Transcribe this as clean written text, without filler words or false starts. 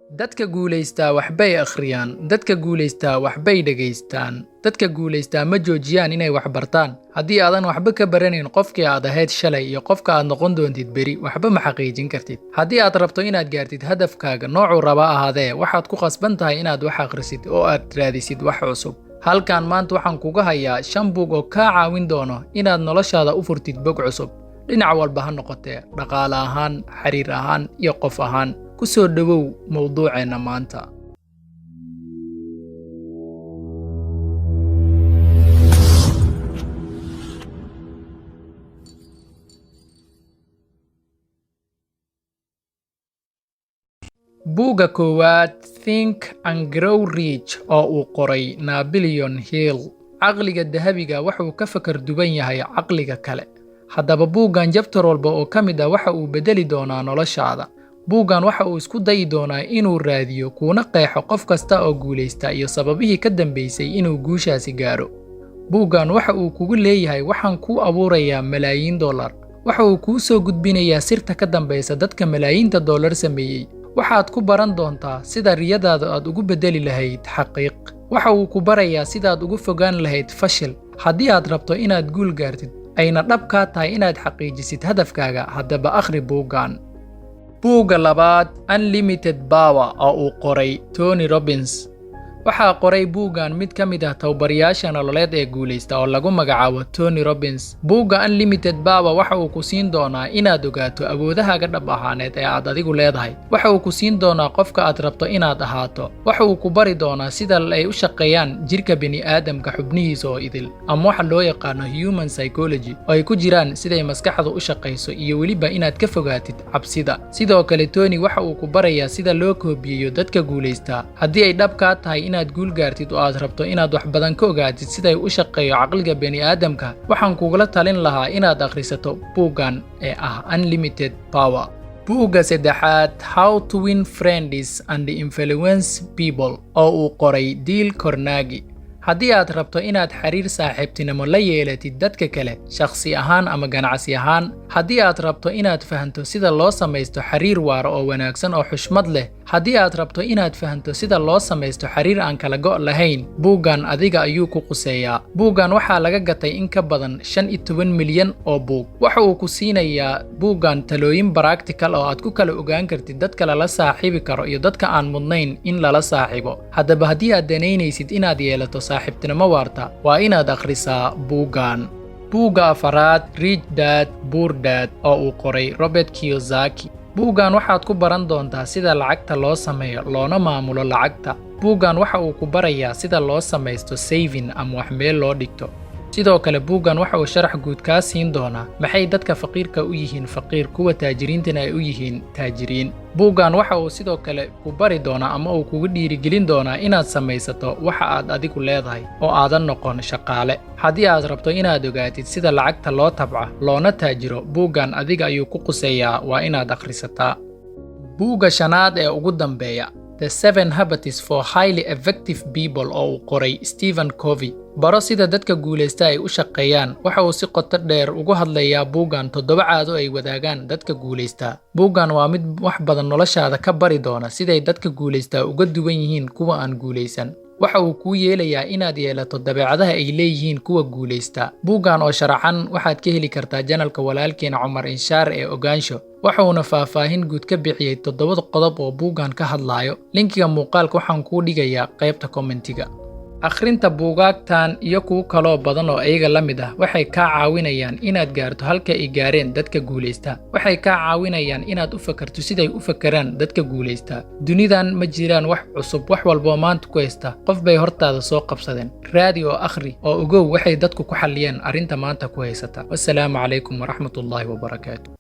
Dadka guulaystaa waxbay akhriyaan, dadka guulaystaa waxbay dhageystaan, dadka guulaystaa ma joojiyaan inay wax bartaan. Haddii aadan waxba ka baranayn qofkii aad ahayd shalay iyo qofka aad noqon doontid beri, waxba ma xaqiijin kartid. Haddii aad rabto inaad gaartid hadafkaaga noocuu raba ahaadee, waxaad ku qasban tahay inaad wax akhrisid oo aad raadisid wax cusub. Halkan maanta waxaan kuga hayaa 5 buug oo kaa caawin doono inaad noloshaada u furtid bog cusub. Dhinac walba ha noqotee, dhaqaale ahaan, xiriir ahaan iyo qof ahaan. ku soo dhawow mowduuceena maanta. Buugga koowaad Think and Grow Rich oo uu qoray Napoleon Hill. Caqliga dahabiga wuxuu ka fakar duwan yahay caqliga kale. Haddaba buuggan jabtar walba oo ka mid ah waxa uu bedeli doonaa noloshaada. Buuggan waxa uu isku dayi doonaa inuu raadiyo kuna qeexo qof kasta oo guulaysta iyo sababihii ka dambeysay inuu guushaasi gaaro. Buuggan waxa uu kugu leeyahay waxaan ku abuurayaa malaayiin dollar. Waxa uu kuu soo gudbinayaa sirta ka dambeysa dadka malaayiinta dollar sameeyay. Waxaad ku baran doontaa sida riyadaada aad ugu bedeli lahayd xaqiiq. Waxa uu ku barayaa sidaad uga fogaan lahayd fashil. Haddii aad rabto inaad guul gaartid, ayna dhab ka tahay inaad xaqiijisid hadafkaaga, haddaba akhri buuggan. Buugga labaad Unlimited Power oo uu qoray Tony Robbins. Waxaa qoray buuggan mid ka mid ah tababarayaasha nololeed ee guulaysta oo lagu magacaabo Tony Robbins. Buugga Unlimited Power waxa uu ku siin doonaa inaad ogaato awoodahaaga dhab ahaaneed ee aad adigu leedahay. Waxa uu ku siin doonaa qofka aad rabto inaad ahaato. Waxa uu ku bari doonaa sida ay u shaqeeyaan jirka bini'aadamka xubnihiisa oo idil, ama waxa loo yaqaano human psychology, oo ay ku jiraan siday maskaxdu u shaqeyso iyo weliba inaad ka fogaatid cabsida. Sidoo kale Tony waxa uu ku barayaa sida loo koobiyo dadka guulaysta. Haddii ay dhab ka tahay inaad guul gaartid oo aad rabto inaad wax badan ka ogaatid sida uu u shaqeeyo caqliga bani'aadamka, waxaan kugula talin lahaa inaad akhrisato buuggan ee ah Unlimited Power. Buugga saddexaad How to Win Friends and Influence People oo uu qoray Dale Carnegie. Haddii aad rabto inaad xiriir saaxiibtinimo la yeelatid dadka kale, shakhsi ahaan ama ganacsi ahaan, haddii aad rabto inaad fahanto sida loo samaysto xiriir waara oo wanaagsan oo xushmad leh, haddii aad rabto inaad fahanto sida loo samaysto xiriir aan kala go' lahayn, buuggan adiga ayuu ku quseeyaa. Buuggan waxaa laga gatay in ka badan 15 milyan oo buug. Waxa uu ku siinayaa buuggan talooyin practical oo aad ku kala ogaan kartid dadka lala saaxiibi karo iyo dadka aan mudnayn in lala saaxiibo. Haddaba haddii aad danaynaysid inaad yeelato saaxiibtinimo waarta, waa inaad akhrisaa buuggan. Buugga afaraad Rich Dad Poor Dad oo uu qoray Robert Kiyosaki. Buuggan waxaad ku baran doontaa sida lacagta loo sameeyo loona maamulo lacagta. Buuggan waxa uu ku barayaa sida loo samaysto saving ama wax meel loo dhigto. Sidoo kale buuggan waxa uu sharax guud ka siin doonaa maxay dadka faqiirka u yihiin faqiir, kuwa taajiriintana ay u yihiin taajiriin. Buuggan waxa uu sidoo kale ku bari doonaa ama uu kugu dhiirigelin doonaa inaad samaysato waxa aad adigu leedahay oo aadan noqon shaqaale. Haddii aad rabto inaad ogaatid sida lacagta loo tabco loona taajiro, buuggan adiga ayuu ku quseeyaa, waa inaad akhrisataa. Buugga shanaad ee ugu dambeeya The 7 Habits for Highly Effective People oo uu qoray Stephen Covey. Baro sida dadka guulaysta ay u shaqeeyaan. Waxa uu si qoto dheer ugu hadlayaa buuggan 7 caado ay wadaagaan dadka guulaysta. Buuggan waa mid wax badan noloshaada ka bari doona siday dadka guulaysta uga duwan yihiin kuwa aan guulaysan. Waxa uu kuu yeelayaa inaad yeelato dabeecadaha ay leeyihiin kuwa guulaysta. Buuggan oo sharaxan waxaad ka heli kartaa channelka walaalkeena Cumar Inshaar ee Ogaansho. Waxa uuna faahfaahin guud ka bixiyay 7 qodob oo buuggan ka hadlayo. Linkiga muuqaalka waxaan kuu dhigayaa qaybta commentiga. Akhrinta buugaagtan iyo kuwa kale badan oo ayaga la mid ah waxay ka caawinayaan inaad gaarto halka ay gaareen dadka guulaysta. Waxay ka caawinayaan inaad u fakarto siday u fakaraan dadka guulaysta. Dunidan ma jiraan wax cusub, wax walba maanta ku haysta qof bay hortaada soo qabsadeen. Raadi oo akhri oo ogow waxay dadku ku xaliyeen arrinta maanta ku haysata. Wassalaamu calaykum waraxmatullaahi wabarakaatuh.